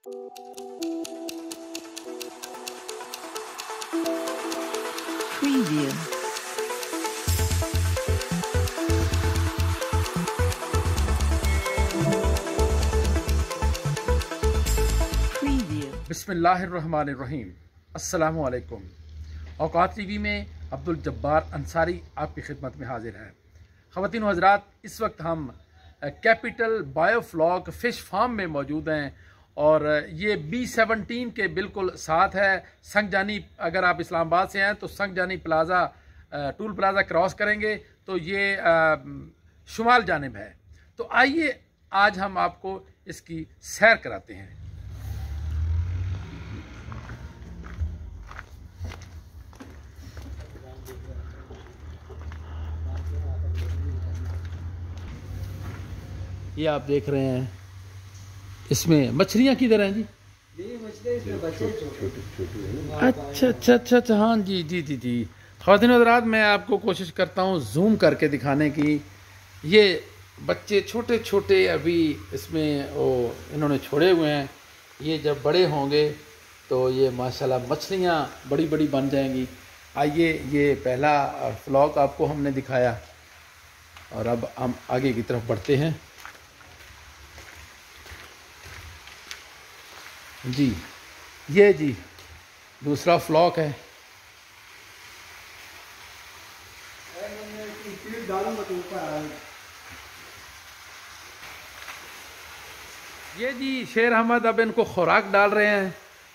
Preview. बिस्मिल्लाहिर्रहमानिर्रहीम। अस्सलामु अलैकुम। औकात टीवी में अब्दुल जब्बार अंसारी आपकी खिदमत में हाजिर है। ख़वातीन व हज़रात, इस वक्त हम कैपिटल बायोफ्लॉक फ़िश फार्म में मौजूद हैं और ये B17 के बिल्कुल साथ है। संगजानी, अगर आप इस्लामाबाद से हैं तो Sangjani plaza, tool plaza cross करेंगे तो ये शुमाल जानिब है। तो आइए आज हम आपको इसकी सैर कराते हैं। ये आप देख रहे हैं, इसमें मछलियाँ किधर हैं जी? अच्छा अच्छा अच्छा अच्छा, हाँ जी जी जी जी। ख़वातीन हज़रात, मैं आपको कोशिश करता हूँ जूम करके दिखाने की। ये बच्चे छोटे छोटे अभी इसमें वो इन्होंने छोड़े हुए हैं। ये जब बड़े होंगे तो ये माशाल्लाह मछलियाँ बड़ी बड़ी बन जाएंगी। आइए, ये पहला फ्लॉक आपको हमने दिखाया और अब हम आगे की तरफ बढ़ते हैं। जी, ये जी दूसरा फ्लॉक है। ये जी शेर अहमद अब इनको खुराक डाल रहे हैं।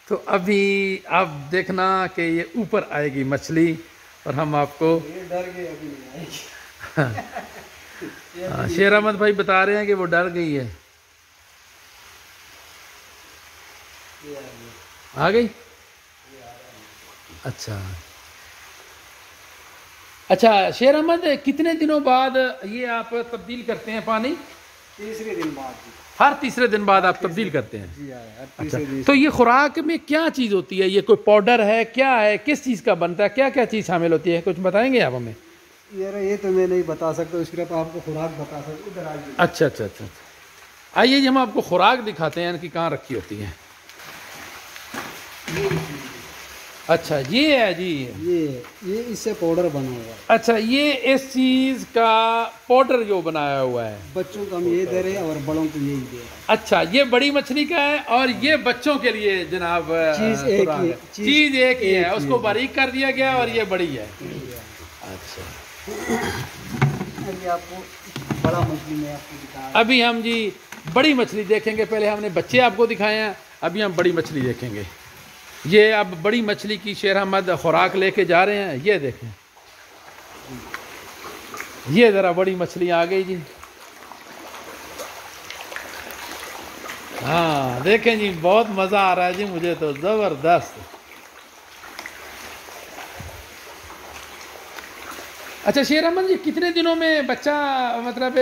तो अभी आप देखना कि ये ऊपर आएगी मछली और हम आपको डर गए, अभी नहीं आएगी। शेर अहमद भाई बता रहे हैं कि वो डर गई है। आ गई? अच्छा अच्छा, शेर अहमद, कितने दिनों बाद ये आप तब्दील करते हैं पानी? तीसरे दिन बाद। हर तीसरे दिन बाद आप तब्दील करते हैं? जी हाँ, हर अच्छा, तीसरे दिन। तो ये खुराक में क्या चीज़ होती है? ये कोई पाउडर है, क्या है, किस चीज़ का बनता है, क्या क्या चीज़ शामिल होती है, कुछ बताएंगे आप हमें? यार ये तो मैं नहीं बता सकता, सिर्फ आपको खुराक बता सकता। इधर आइए। अच्छा अच्छा अच्छा, आइए जी हम आपको खुराक दिखाते हैं इनकी कहाँ रखी होती है। अच्छा, ये है जी, ये इससे पाउडर बना हुआ है। अच्छा, ये इस चीज़ का पाउडर जो बनाया हुआ है। बच्चों को हम ये दे रहे हैं और बड़ों को यही दे रहे हैं। अच्छा, ये बड़ी मछली का है और ये बच्चों के लिए जनाब चीज़ एक ही है। चीज़ एक ही है, उसको बारीक कर दिया गया और ये बड़ी है। अच्छा, अभी आपको बड़ा मछली में आपको दिखा। अभी हम जी बड़ी मछली देखेंगे। पहले हमने बच्चे आपको दिखाए हैं, अभी हम बड़ी मछली देखेंगे। ये अब बड़ी मछली की शेर अहमद खुराक लेके जा रहे हैं। ये देखें, ये ज़रा बड़ी मछली आ गई जी। हाँ देखें जी, बहुत मज़ा आ रहा है जी, मुझे तो ज़बरदस्त। अच्छा शेर अहमद जी, कितने दिनों में बच्चा, मतलब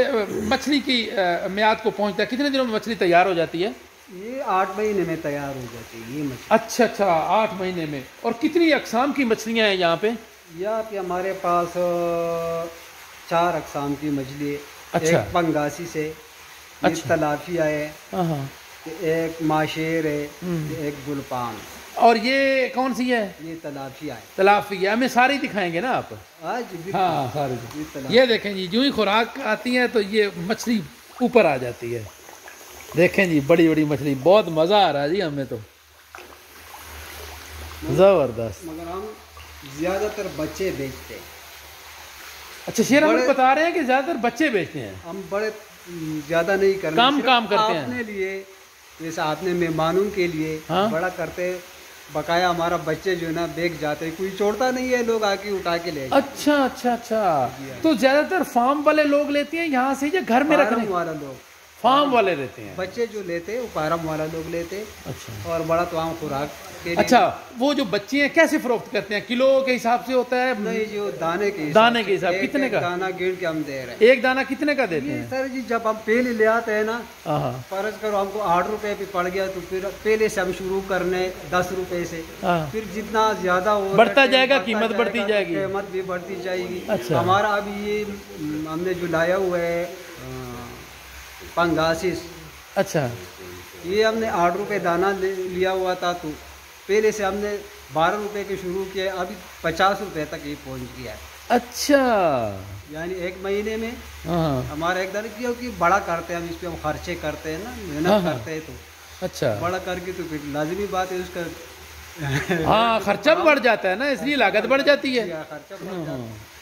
मछली की मियाद को पहुंचता है? कितने दिनों में मछली तैयार हो जाती है? ये 8 महीने में तैयार हो जाती है ये मछली। अच्छा अच्छा, 8 महीने में। और कितनी अक़साम की मछलियां हैं यहाँ पे? यहाँ पे हमारे पास 4 अक़साम की मछली है। अच्छा। एक पंगासी से, एक अच्छा। तलाफिया है, हाँ, एक माशेर है, एक गुलपान। और ये कौन सी है? ये तलाफिया है। तलाफिया। हमें सारी दिखाएंगे ना आप? आज हाँ सारी। ये देखें जी, यूं ही खुराक आती है तो ये मछली ऊपर आ जाती है। देखें जी, बड़ी बड़ी मछली, बहुत मज़ा आ रहा है जी हमें तो, ज़बरदस्त। मगर हम ज़्यादातर बच्चे बेचते हैं। अच्छा, शेर अहमद बता रहे हैं कि ज़्यादातर बच्चे बेचते हैं। हम बड़े ज़्यादा नहीं करते, काम करते हैं अपने लिए, जैसे आपने मेहमानों के लिए। हाँ? बड़ा करते, बकाया हमारा बच्चे जो है ना बेच जाते, कोई छोड़ता नहीं है, लोग आके उठा के ले। अच्छा अच्छा अच्छा, तो ज़्यादातर फार्म वाले लोग लेते हैं यहाँ से या घर में रखने वाला लोग? फार्म वाले लेते हैं। बच्चे जो लेते हैं वो फार्म वाला लोग लेते हैं। अच्छा। और बड़ा तो हम खुराक के लिए। अच्छा, वो जो बच्चे हैं कैसे फरोख्त करते हैं? किलो के हिसाब से होता है? नहीं, जो दाने के हिसाब। कितने का दाना गिन के हम दे रहे हैं? एक दाना कितने का देते हैं? सर जी, जब हम पहले ले आते हैं ना, फर्ज करो हमको 8 रुपए पे पड़ गया, तो फिर पहले से हम शुरू करने 10 रुपए से। फिर जितना ज्यादा हो बढ़ता जाएगा, कीमत बढ़ती जाएगी, कीमत भी बढ़ती जाएगी। अच्छा। हमारा अभी ये हमने जो लाया हुआ है पंगासिस। अच्छा। ये हमने 8 रुपये दाना लिया हुआ था, तो पहले से हमने 12 रुपये के शुरू किए, अभी 50 रुपये तक ये पहुंच गया है। अच्छा, यानी 1 महीने में हाँ हमारा एक दर क्योंकि बड़ा करते हैं हम, इस पे हम खर्चे करते हैं ना, मेहनत करते हैं, तो अच्छा बड़ा करके तो फिर लाजमी बात है उसका हाँ खर्चा भी बढ़ जाता है ना, इसलिए लागत बढ़ जाती है। खर्चा बढ़ जाता है।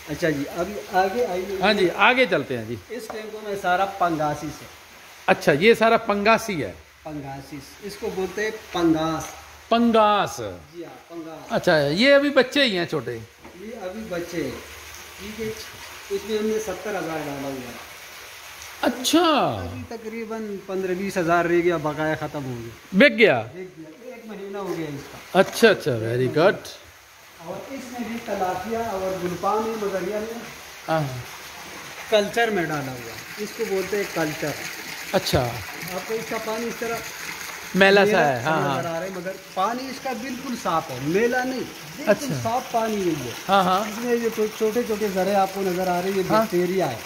अच्छा जी, अभी आगे आइए। हाँ जी, आगे चलते हैं जी। इस टेंको में सारा पंगासी से। अच्छा, ये सारा पंगासी है। पंगासी, इसको बोलते हैं पंगास। पंगास, जी हाँ, पंगास। अच्छा, ये अभी बच्चे ही हैं छोटे? ये अभी बच्चे हैं, ठीक है। इसमें हमने 70,000 डाला हुआ है। अच्छा, अभी तकरीबन 15-20 हज़ार रह गया, बकाया ख़त्म हो गया, बिक गया। 1 महीना हो गया इसका। अच्छा अच्छा, वेरी गुड। और इसमें भी तलाफिया और गुलपान है, मगर ये कल्चर में डाला हुआ है, इसको बोलते हैं कल्चर। अच्छा, आपको इसका पानी इस तरह मैला सा है। हाँ नजर हाँ, आ रहा है, मगर पानी इसका बिल्कुल साफ है, मेला नहीं, बिल्कुल अच्छा। साफ पानी है ये। हाँ हाँ, इसमें जो छोटे छोटे जरे आपको नजर आ रहे हैं, ये हाँ? बैक्टीरिया है।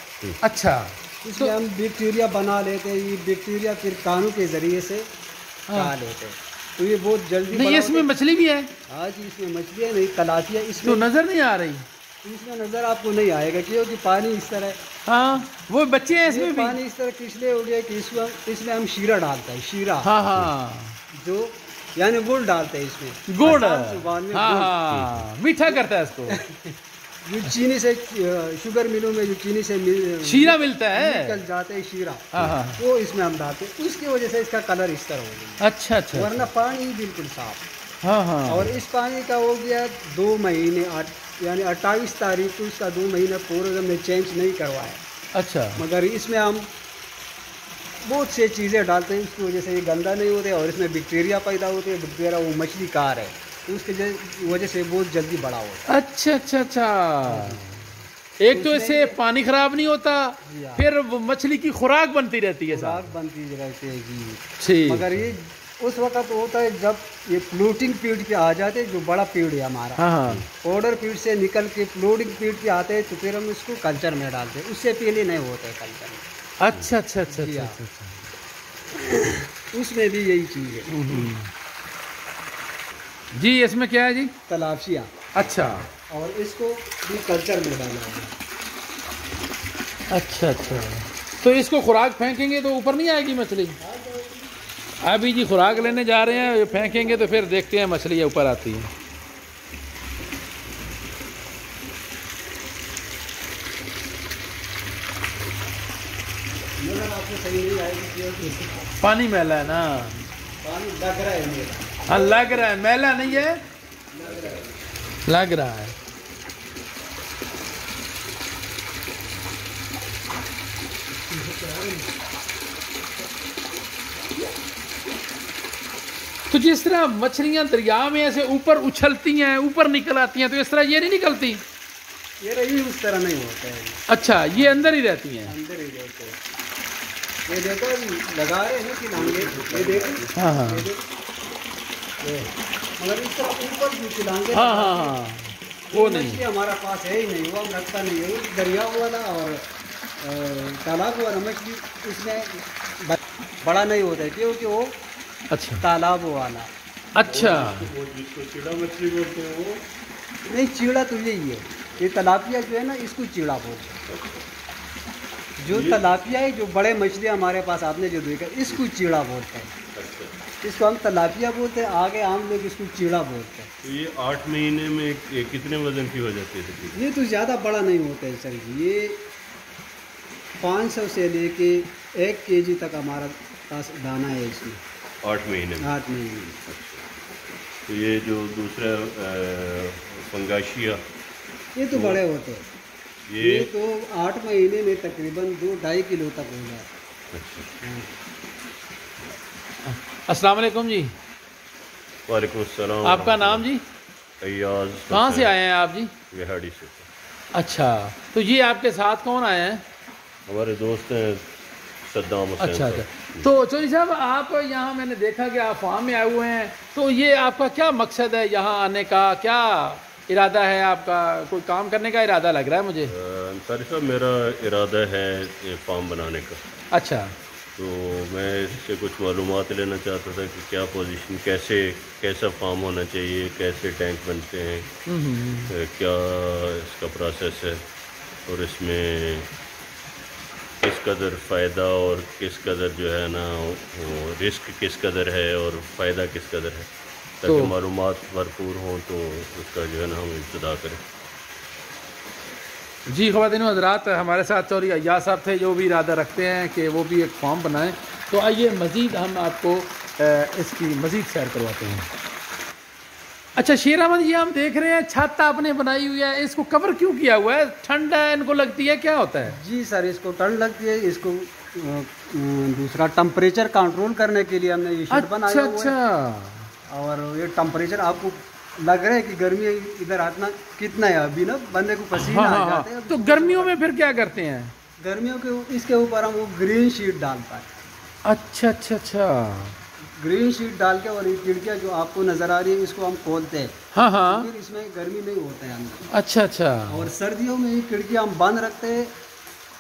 अच्छा, इसमें हम बैक्टीरिया बना लेते हैं, ये बैक्टीरिया फिर कानों के जरिए से खा लेते हैं, तो ये बहुत जल्दी नहीं इसमें मछली भी है? हाँ जी, इसमें मछलियाँ नहीं, तलाशिया तो इसमें नजर नहीं आ रही? इसमें नजर आपको नहीं आएगा, क्योंकि पानी इस तरह, हाँ, वो बच्चे हैं इसमें भी? पानी इस तरह इसलिए हो गया कि इसमें हम शीरा डालते हैं, शीरा। हाँ हाँ, जो यानी गुड़ डालते हैं इसमें, गुड़। आसान जुबान में हाँ गुड़। हाँ, मीठा करता है इसको। जो चीनी से, शुगर मिलों में जो चीनी से शीरा मिलता है, निकल जाते हैं शीरा, हाँ हाँ, वो इसमें हम डालते हैं, उसकी वजह से इसका कलर इस तरह हो गया। अच्छा अच्छा, वरना पानी बिल्कुल साफ। हाँ हाँ, और इस पानी का हो गया 2 महीने, यानी 28 तारीख को इसका 2 महीना पूरे हमने चेंज नहीं करवाया। अच्छा, मगर इसमें हम बहुत से चीज़ें डालते हैं, उसकी वजह से ये गंदा नहीं होते, और इसमें बैक्टीरिया पैदा होते हैं, बैक्टीरिया वो मछली कार है, तो उसकी वजह से बहुत जल्दी बड़ा होता है। अच्छा अच्छा अच्छा, एक तो इससे पानी खराब नहीं होता, फिर वो मछली की खुराक बनती रहती है, खुराक बनती रहती है जी। ठीक। मगर ये उस वक्त होता है जब ये फ्लोटिंग पीड पे आ जाते हैं, जो बड़ा पीड है हमारा, हाँ हाँ, पाउडर पीड से निकल के फ्लोटिंग पीड पे आते हैं, तो फिर हम इसको कल्चर में डालते हैं, उससे पहले नहीं होता है कल्चर में। अच्छा अच्छा अच्छा जी अच्छा हाँ। अच्छा, उसमें भी यही चीज़ है जी। इसमें क्या है जी? तलाशिया। अच्छा, और इसको भी कल्चर में डाला है। अच्छा अच्छा, तो इसको खुराक फेंकेंगे तो ऊपर नहीं आएगी मछली? अभी जी खुराक लेने जा रहे हैं, फेंकेंगे तो फिर देखते हैं मछली ऊपर आती है। मगर आपको सही नहीं आएगी, क्योंकि पानी मैला है ना? पानी लग रहा है मेरा। हाँ लग रहा है, मैला नहीं है, लग रहा है। तो जिस तरह मछलियां दरिया में ऐसे ऊपर उछलती हैं, ऊपर निकल आती हैं, तो इस तरह ये नहीं निकलती? ये रही उस तरह नहीं होता है। अच्छा, ये अंदर ही रहती हैं? अंदर ही रहते हैं। ये देखो लगा रहे हैं ना कि लांगे, ये देखो। हाँ हाँ, ये देखो, मगर इस तरह ऊपर जो चिलांगे, हाँ हाँ हाँ, वो नहीं मछली हमारा पास है ही नहीं, वो हम रखता नहीं है। वो दरिया वाला और तालाब वाला मछली इसमें बड़ा नहीं होता है, क्योंकि वो अच्छा तालाब वाला। अच्छा, वो जिसको चीड़ा मछली बोलते हैं वो नहीं, चीड़ा तो यही है, ये तलापिया जो है ना, इसको चीड़ा बोलते हैं। जो तलापिया है, जो बड़े मछली हमारे पास आपने जो देखा, इसको चीड़ा बोलते हैं। इसको हम तलापिया बोलते हैं, आगे आम लोग इसको चीड़ा बोलते हैं। तो ये 8 महीने में कितने वजन की हो जाती है? ये तो ज़्यादा बड़ा नहीं होता है सर जी, ये 500 से लेके 1 kg तक हमारा पास दाना है इसमें 8 महीने में। 8 महीने में। तो ये जो दूसरा पंगाशिया, ये तो बड़े होते हैं, ये तो 8 महीने में तकरीबन 2-2.5 किलो तक हो जाता है। अस्सलाम वालेकुम जी। वालेकुम सलाम। आपका नाम जी? अय्याज। कहाँ से आए हैं आप जी? विहाड़ी से। अच्छा, तो ये आपके साथ कौन आए हैं? हमारे दोस्त हैं सद्दाम हुसैन। अच्छा अच्छा, तो चौधरी साहब आप यहाँ, मैंने देखा कि आप फार्म में आए हुए हैं, तो ये आपका क्या मकसद है यहाँ आने का? क्या इरादा है आपका? कोई काम करने का इरादा लग रहा है मुझे। अंसारी साहब, मेरा इरादा है ये फार्म बनाने का। अच्छा, तो मैं इससे कुछ मालूमात लेना चाहता था कि क्या पोजीशन, कैसा फार्म होना चाहिए, कैसे टैंक बनते हैं, क्या इसका प्रोसेस है, और इसमें किस कदर फ़ायदा और किस कदर जो है ना वो रिस्क किस कदर है और फ़ायदा किस कदर है, ताकि मालूमात भरपूर हों तो उसका जो है ना हम इब्तिदा करें। जी ख़वातीन हज़रात, हमारे साथ चौधरी अय्याज साहब थे जो भी इरादा रखते हैं कि वो भी एक फॉर्म बनाएं। तो आइए मज़ीद हम आपको इसकी मज़ीद सैर करवाते हैं। अच्छा शेर अहमद, ये हम देख रहे हैं छत आपने बनाई हुई है, इसको कवर क्यों किया हुआ है? ठंड है, इनको लगती है, क्या होता है? जी सर, इसको ठंड लगती है, इसको दूसरा टेम्परेचर कंट्रोल करने के लिए हमने ये शेड बनाया हुआ है। और ये टेम्परेचर आपको लग रहा है कि गर्मी इधर आतना कितना है, अभी ना बंदे को पसीना आ जाते हैं। तो गर्मियों में फिर क्या करते हैं? गर्मियों के इसके ऊपर हम वो ग्रीन शीट डालता है। अच्छा अच्छा अच्छा, ग्रीन शीट डाल के, और ये खिड़कियाँ जो आपको नजर आ रही है इसको हम खोलते हैं। हाँ हाँ, फिर इसमें गर्मी नहीं होता है अंदर। अच्छा अच्छा। और सर्दियों में ये खिड़कियाँ हम बंद रखते हैं।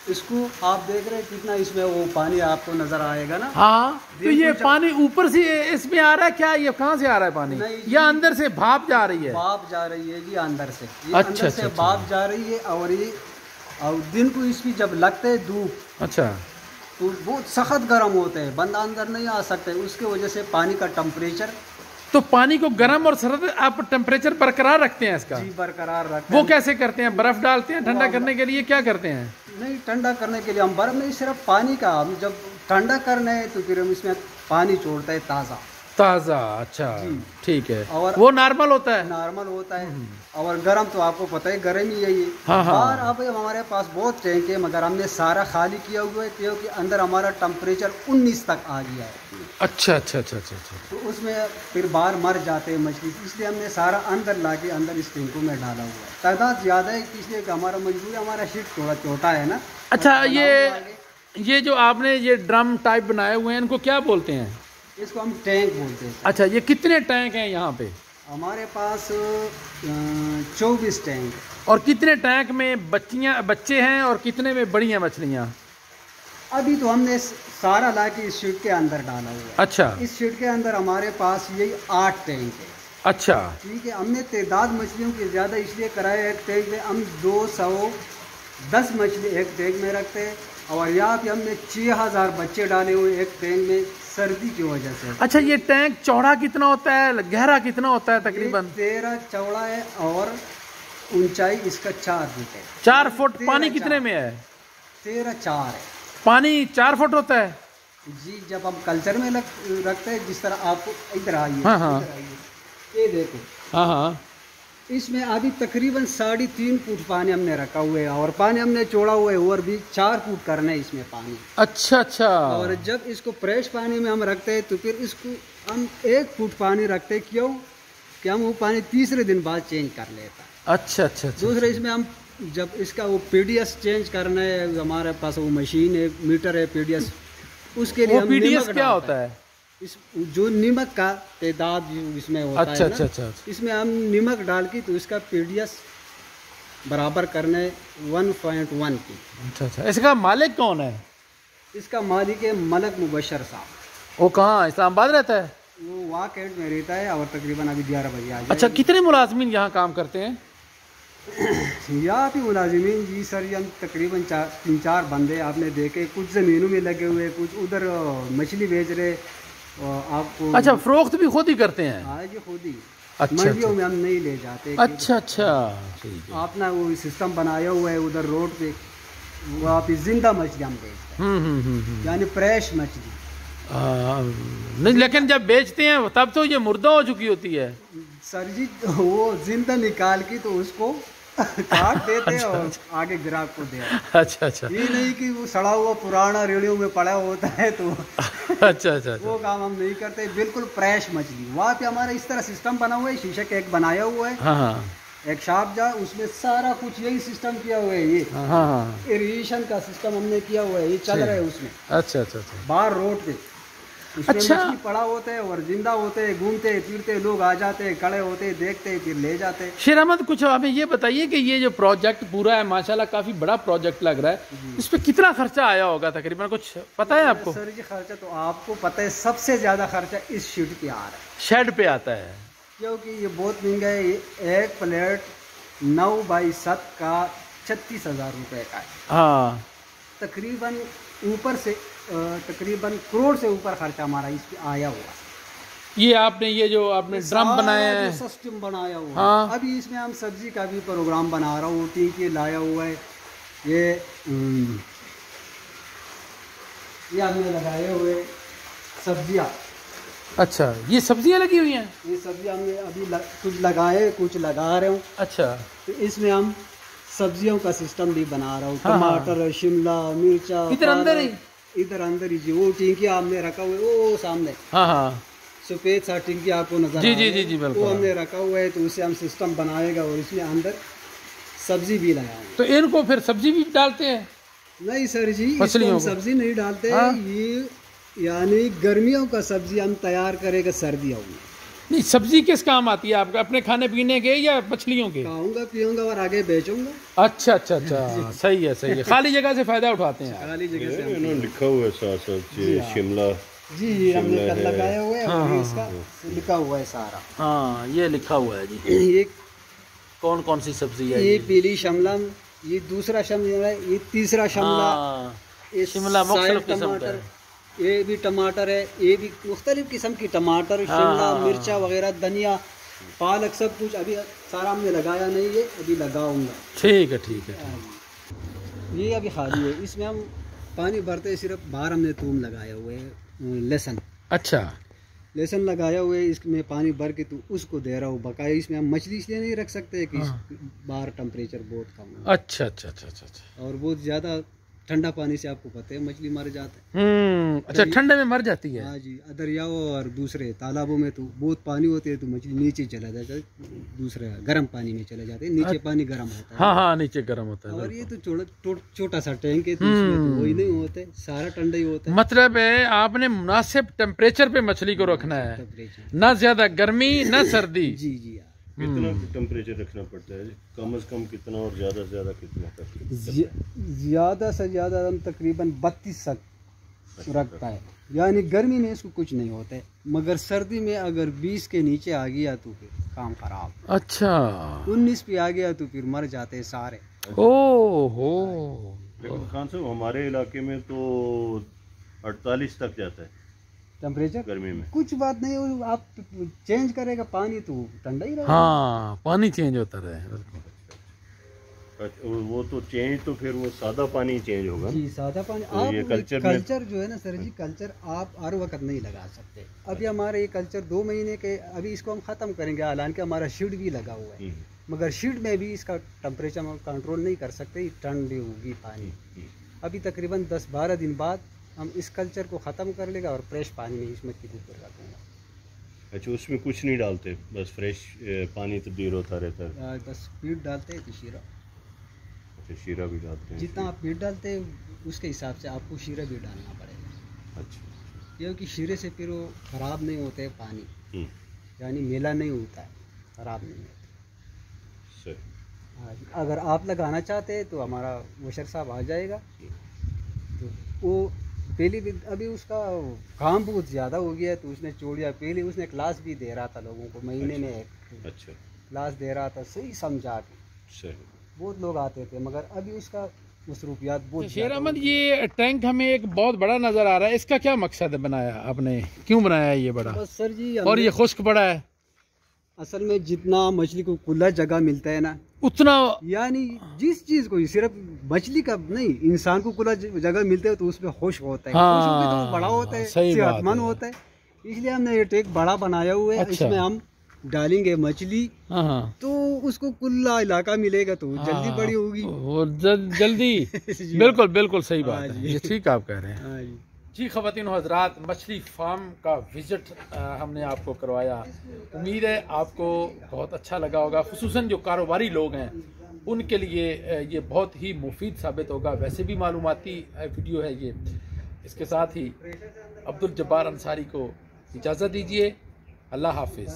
इसको आप देख रहे हैं कितना इसमें वो पानी आपको नजर आएगा ना। हाँ, तो ये पानी ऊपर से इसमें आ रहा है क्या? ये कहाँ से आ रहा है पानी? या अंदर से भाप जा रही है? भाप जा रही है जी अंदर से। ये अच्छा, अंदर से भाप जा रही है। और ये दिन को इसकी जब लगते है धूप, अच्छा, तो बहुत सख्त गर्म होते हैं, बंदा अंदर नहीं आ सकते। उसके वजह से पानी का टेम्परेचर, तो पानी को गर्म और सर्द आप टेम्परेचर बरकरार रखते हैं इसका? जी बरकरार रखते हैं। वो कैसे करते हैं? बर्फ डालते हैं ठंडा करने के लिए, क्या करते हैं? नहीं, ठंडा करने के लिए हम बर्फ नहीं, सिर्फ पानी का। हम जब ठंडा करना है तो फिर हम इसमें पानी छोड़ते हैं ताज़ा। अच्छा ठीक है। और वो नॉर्मल होता है? नॉर्मल होता है। और गर्म तो आपको पता है गर्म ही है ये। हाँ हाँ। बाहर अब हमारे पास बहुत टैंक है, मगर हमने सारा खाली किया हुआ है क्योंकि अंदर हमारा टेम्परेचर 19 तक आ गया है। अच्छा अच्छा अच्छा अच्छा अच्छा। तो उसमें फिर बाहर मर जाते हैं मछली, इसलिए हमने सारा अंदर ला के अंदर इस टैंकों में डाला हुआ है। तादाद ज़्यादा है इसलिए कि हमारा मजबूरी, हमारा शीट थोड़ा छोटा है ना। अच्छा, ये जो आपने ये ड्रम टाइप बनाए हुए हैं, इनको क्या बोलते हैं? इसको हम टैंक बोलते हैं। अच्छा, ये कितने टैंक हैं यहाँ पे? हमारे पास 24 टैंक। और कितने टैंक में बच्चे हैं और कितने में बड़ी हैं मछलियाँ? अभी तो हमने सारा ला के इस शीट के अंदर डाला हुआ है। अच्छा, इस शीट के अंदर हमारे पास यही 8 टैंक है। अच्छा ठीक है। हमने तादाद मछलियों की ज़्यादा इसलिए कराया, एक टैंक में हम 210 मछली एक टैंक में रखते हैं। और यहाँ पे हमने 6000 बच्चे डाले हुए एक टैंक में, सर्दी की वजह से। अच्छा, ये टैंक चौड़ा कितना होता है, गहरा कितना होता है तकरीबन? 13 चौड़ा है और ऊंचाई इसका 4 फुट है। 4 फुट। पानी कितने में है? 13-4 है। पानी 4 फुट होता है जी। जब हम कल्चर में रखते हैं, जिस तरह आपको इधर आइए, हाँ हाँ, ये देखो, हाँ हाँ, इसमें अभी तकरीबन 3.5 फुट पानी हमने रखा हुआ है। और पानी हमने छोड़ा हुआ है और भी 4 फुट करना है इसमें पानी। अच्छा अच्छा। और जब इसको फ्रेश पानी में हम रखते हैं तो फिर इसको हम 1 फुट पानी रखते हैं। क्यों? कि हम वो पानी तीसरे दिन बाद चेंज कर लेता है। अच्छा अच्छा। दूसरे इसमें हम जब इसका वो पीडीएस चेंज करना है, हमारे पास वो मशीन है, मीटर है पीडीएस, उसके लिए पीडीएस क्या होता है? इस जो नमक का तादाद इसमें होता है। अच्छा अच्छा। इसमें हम नमक डाल के तो इसका पीडीएस बराबर करने 1.1 की। अच्छा अच्छा। इसका मालिक कौन है? इसका मालिक है मलक मुबशर साहब। वो कहाँ, इस्लामाबाद रहता है? वो वहाँ कैंट में रहता है और तकरीबन अभी 11 बजे आ जाए। अच्छा, कितने मुलाजमीन यहाँ काम करते हैं? यहाँ भी मुलाजिमीन जी सर, हम तकरीबन 3-4 बंदे आपने देखे, कुछ ज़मीनों में लगे हुए, कुछ उधर मछली बेच रहे आपको। अच्छा, फरोख्त भी खुद ही करते हैं? हाँ जी, खुद ही। अच्छा, मंडियों में हम नहीं ले जाते। अच्छा अच्छा, ठीक है। आपने वो सिस्टम बनाया हुआ है उधर रोड पे, वो आप जिंदा मछली हम बेचते हैं, यानी फ्रेश मछली। नहीं, लेकिन जब बेचते हैं तब तो ये मुर्दा हो चुकी होती है सर जी। वो जिंदा निकाल के तो उसको काट देते हैं और आगे ग्राहक को दे। अच्छा अच्छा। ये नहीं कि वो सड़ा हुआ पुराना रेडियो में पड़ा होता है तो अच्छा अच्छा। वो काम हम नहीं करते, बिल्कुल फ्रेश मछली। वहाँ पे हमारा इस तरह सिस्टम बना हुआ है, शीशे का एक बनाया हुआ है। हाँ हाँ। एक शॉप जा, उसमें सारा कुछ यही सिस्टम किया हुआ है। ये हाँ हाँ, इरिगेशन का सिस्टम हमने किया हुआ है, ये चल रहा है उसमें। अच्छा अच्छा अच्छा। बाहर रोड पे उसमें अच्छा। मछली पड़ा होता है और जिंदा होते हैं, घूमते फिरते, लोग आ जाते हैं, खड़े होते हैं, देखते हैं, फिर ले जाते हैं। शेर अहमद, कुछ हमें ये बताइए कि ये जो प्रोजेक्ट पूरा है माशाल्लाह काफी बड़ा प्रोजेक्ट लग रहा है, इस पे कितना खर्चा आया होगा तकरीबन, कुछ पता है आपको? सर जी खर्चा तो आपको पता है, सबसे ज्यादा खर्चा इस शेड पे आ रहा है, शेड पे आता है, क्योंकि ये बहुत महंगा है। ये एक प्लेट 9x7 का 36,000 रुपये का है। हाँ, तकरीबन ऊपर से तकरीबन करोड़ से ऊपर खर्चा हमारा इस पे आया हुआ। ये आपने ये जो आपने ड्रम बनाए हैं, सिस्टम बनाया हुआ। हाँ। अभी इसमें हम सब्जी का भी प्रोग्राम बना रहा हूँ, टीके लाया हुआ है। ये हमने लगाए हुए सब्जियाँ। अच्छा, ये सब्जियां लगी हुई हैं? ये सब्जियाँ हमने अभी कुछ लगाए, कुछ लगा रहे हूँ। अच्छा, तो इसमें हम सब्जियों का सिस्टम भी बना रहा हूँ। हाँ, टमाटर, शिमला मिर्चा, इधर अंदर ही, इधर अंदर ही जी। वो टिंकिया हमने रखा हुआ है वो सामने, हाँ हाँ, सफेद सा टिंकी आपको नजर जी आ रहा जी है, जी जी, बिल्कुल। वो हमने रखा हुआ है। तो उसे हम सिस्टम बनाएगा और इसमें अंदर सब्जी भी लगाएंगे। तो इनको फिर सब्जी भी डालते हैं? नहीं सर जी, इसको मछलियों हम को? सब्जी नहीं डालते। हाँ? ये यानी गर्मियों का सब्जी हम तैयार करेंगे सर्दियों में। नहीं, सब्जी किस काम आती है आपका, अपने खाने पीने के या मछलियों के? खाऊंगा पीऊंगा और आगे बेचूंगा। अच्छा अच्छा अच्छा, सही है सही है, खाली जगह से फायदा उठाते हैं आप। खाली जगह से इन्होंने लिखा हुआ है साथ साथ शिमला। जी ये हमने शिमला कल है। लगाया हुआ है। हाँ, और हाँ, इसका लिखा हुआ है सारा। हाँ, ये लिखा हुआ है जी। ये कौन कौन सी सब्जी है? ये पीली शिमला, ये दूसरा शिमला है, ये तीसरा शिमला, हाँ, ये शिमला साइड मुख्तलिफ किस्म का टमाटर, है। ये भी टमाटर है, ये भी मुख्तलिफ किस्म की टमाटर, शिमला हाँ। मिर्चा वगैरह, धनिया, पालक, सब कुछ अभी सारा हमने लगाया नहीं है, अभी लगाऊंगा। ठीक है ठीक है। ये अभी खाली है। इसमें हम पानी भरते हैं, सिर्फ बाहर हमने थूम लगाया हुआ है, लहसुन। अच्छा, लहसुन लगाया हुआ है, इसमें पानी भर के तो उसको दे रहा हूँ बकाया। इसमें हम मछली इसलिए नहीं रख सकते कि बाहर टेम्परेचर बहुत कम है अच्छा अच्छा अच्छा अच्छा अच्छा। और बहुत ज़्यादा ठंडा पानी से आपको पता है मछली मर जाते हैं। अच्छा, ठंडे में मर जाती है? हाँ जी, दरियाओं और दूसरे तालाबों में तो बहुत पानी होते हैं, तो मछली नीचे चला जाता है, दूसरे गर्म पानी में चले जाते हैं। नीचे पानी गर्म होता है। हाँ हाँ, नीचे गर्म होता है। और ये तो छोटा सा टैंक है, तो इसमें तो वही नहीं होते, सारा ठंडा ही होता है। मतलब है आपने मुनासिब टेम्परेचर पे मछली को रखना है, टेम्परेचर ना ज्यादा गर्मी ना सर्दी। जी जी हाँ। कितना टेम्परेचर रखना पड़ता है? कम से कम कितना और ज़्यादा से ज़्यादा कितना तक? ज़्यादा से ज़्यादा हम तकरीबन 32 तक रखता है, यानी गर्मी में इसको कुछ नहीं होता है। मगर सर्दी में अगर 20 के नीचे आ गया तो फिर काम खराब। अच्छा, 19 पे आ गया तो फिर मर जाते हैं सारे। ओहो। लेकिन खान साहब हमारे इलाके में तो 48 तक जाता है टेम्परेचर गर्मी में। कुछ बात नहीं, वो आप चेंज करेगा पानी तो ठंडा ही रहेगा। हाँ, पानी चेंज होता रहे। वो तो चेंज तो फिर वो सादा पानी चेंज होगा। जी सादा पानी। तो आप ये कल्चर जो है ना सर जी, कल्चर आप हर वक्त नहीं लगा सकते। अभी हमारे ये कल्चर 2 महीने के, अभी इसको हम ख़त्म करेंगे। हालांकि हमारा शीट भी लगा हुआ है, मगर शीट में भी इसका टेम्परेचर हम कंट्रोल नहीं कर सकते, ठंडी होगी पानी। अभी तकरीबन 10-12 दिन बाद हम इस कल्चर को ख़त्म कर लेगा और फ्रेश पानी में इसमें की ऊपर रखूँगा। अच्छा, उसमें कुछ नहीं डालते, बस फ्रेश पानी तब्दील होता रहता है? बस फीड डालते हैं तो शीरा। अच्छा, शीरा भी डालते हैं? जितना आप फीड डालते हैं उसके हिसाब से आपको शीरा भी डालना पड़ेगा। अच्छा, क्योंकि शीरे से फिर वो ख़राब नहीं होते पानी, यानी मेला नहीं होता है, ख़राब नहीं होता। सही। अगर आप लगाना चाहते हैं तो हमारा मुशर साहब आ जाएगा। तो वो पहले भी अभी उसका काम बहुत ज़्यादा हो गया है, तो उसने छोड़ दिया। पहले उसने क्लास भी दे रहा था लोगों को, महीने में एक अच्छा, क्लास दे रहा था, सही समझा के। सही। बहुत लोग आते थे, मगर अभी उसका मसरूफियात बहुत शेर ज़्यादा अहमद, हो गई। ये टैंक हमें एक बहुत बड़ा नजर आ रहा है, इसका क्या मकसद है बनाया आपने, क्यों बनाया है ये बड़ा? बस सर जी, और ये खुश्क बड़ा है? असल में जितना मछली को खुला जगह मिलता है ना, उतना यानी जिस चीज़ को, सिर्फ मछली का नहीं, इंसान को खुला जगह मिलता है तो उसमें खुश होता है। हाँ, खुश होके तो वो बड़ा होता है, सही बात सेहतमंद है। होता है। इसलिए हमने ये टैंक बड़ा बनाया हुआ है। अच्छा। इसमें हम डालेंगे मछली, हाँ हाँ, तो उसको खुला इलाका मिलेगा तो जल्दी हाँ, बड़ी होगी। वो जल्दी बिल्कुल बिल्कुल सही बात है, ये ठीक आप कह रहे हैं। हाँ जी। जी ख़वातीन व हज़रात, मछली फार्म का विज़िट हमने आपको करवाया। उम्मीद है आपको बहुत अच्छा लगा होगा, खुसूसन जो कारोबारी लोग हैं उनके लिए ये बहुत ही मुफीद साबित होगा। वैसे भी मालूमाती वीडियो है ये। इसके साथ ही अब्दुल जब्बार अंसारी को इजाज़त दीजिए। अल्लाह हाफिज़।